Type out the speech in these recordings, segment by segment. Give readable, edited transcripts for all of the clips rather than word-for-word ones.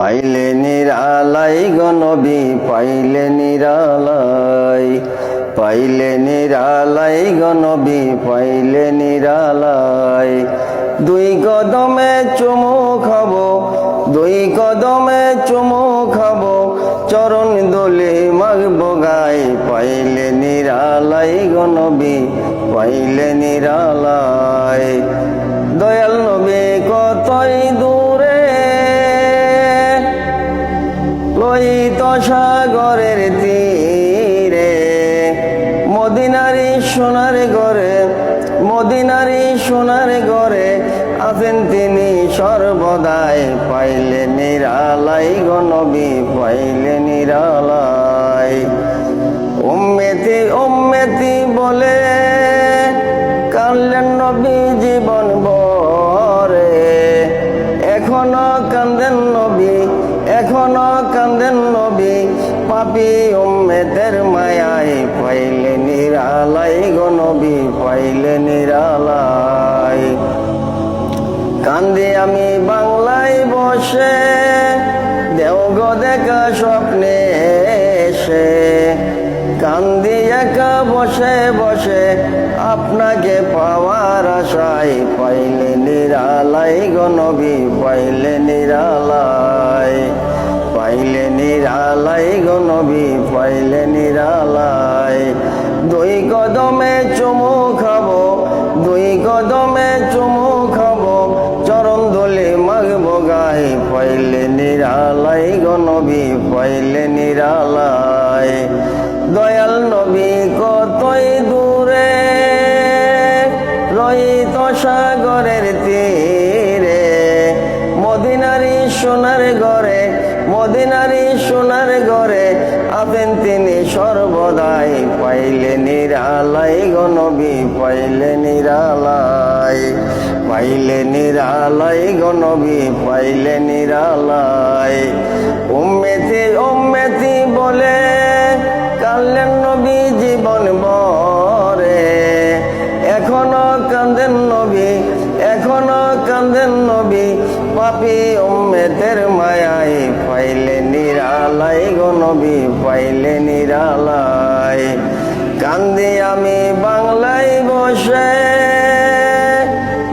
পাইলে নিরালাই গো নবী পাইলে নিরালাই, পাইলে নিরালাই গো নবী পাইলে নিরালাই। দুই কদমে চুমু খাবো, দুই কদমে চুমু খাবো, চরণ দোলে মাগবো গায়ে। পাইলে নিরালাই গো নবী পাইলে নিরালাই। দয়াল নবী কতই দূরে লোহিত সাগরের তীরে, মদিনারি সোনার ঘরে, মদিনারি সোনার ঘরে আছেন তিনি সর্বদাই। পাইলে নিরালাই গো নবী পাইলে নিরালাই। উম্মতি উম্মতি বলে কাঁদলেন নবী জীবন ভরে, এখনো কান্দেন নবী, এখনো কান্দেন নবী, পাপী উম্মতের মায়ায়। পাইলে নিরালাই গো নবী পাইলে নিরালাই। কান্দি আমি বাংলায় বসে, দেও গো দেখা স্বপ্নে এসে। কান্দি একা বসে বসে আপনাকে পাওয়ার আশায়। পাইলে নিরালাই গো নবী পাইলে নিরালাই, পাইলে নিরালাই গো নবী পাইলে নিরালাই। দুই কদমে চুমু খাবো, দুই কদমে চুমু খাবো, চরণ দোলে মাগবো গায়ে। পাইলে নিরালাই গো নবী পাইলে নিরালাই। দয়াল নবী কতই দূরে লোহিত সাগরের তীরে, মদিনারি সোনার ঘরে, মদিনারি সোনার ঘরে আছেন তিনি সর্বদাই। পাইলে নিরালাই গো নবী পাইলে নিরালাই, পাইলে নিরালাই গো নবী পাইলে নিরালাই। উম্মতি উম্মতি বলে কাঁদলেন নবী জীবন ভরে, এখনো কাঁদেন নবী, এখনো কাঁদেন নবী, পাপী উম্মতের মায়ায়। পাইলে নিরালাই গো নবী পাইলে নিরালাই। কান্দি আমি বাংলায় বসে,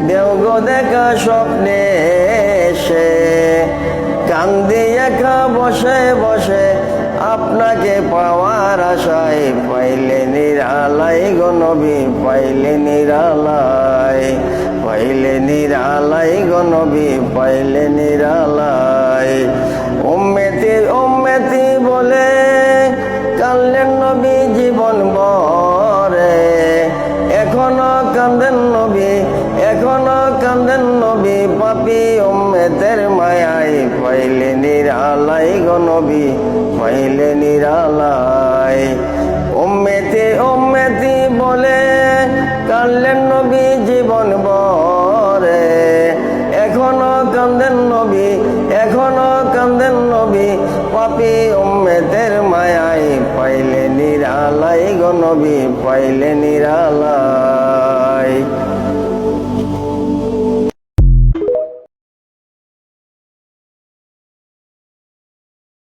দেও গো দেখা স্বপ্নে এসে। কান্দি একা বসে বসে আপনাকে পাওয়ার আশায়। পাইলে নিরালাই গো নবী পাইলে নিরালাই, পাইলে নিরালাই গো নবী পাইলে নিরালাই। উম্মতি উম্মতি বলে কাঁদলেন নবী জীবন ভরে, এখনো কাঁদেন নবী, এখনো কাঁদেন নবী, পাপী উম্মতের মায়ায়। পাইলে নিরালাই গো নবী পাইলে নিরালাই। উম্মতি উম্মতি বলে কাঁদলেন নবী জীবন ভরে, এখনো কাঁদেন নবী, এখনো কাঁদেন নবী, পাপী উম্মতের মায়ায়। পাইলে নিরালাই গো নবী পাইলে নিরালাই।